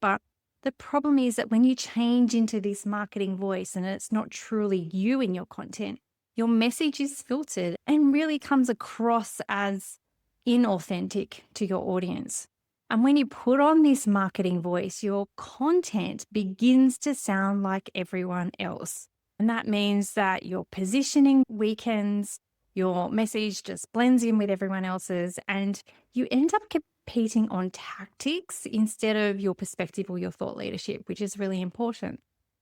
But the problem is that when you change into this marketing voice and it's not truly you in your content, your message is filtered and really comes across as inauthentic to your audience. And when you put on this marketing voice, your content begins to sound like everyone else. And that means that your positioning weakens, your message just blends in with everyone else's, and you end up competing on tactics instead of your perspective or your thought leadership, which is really important.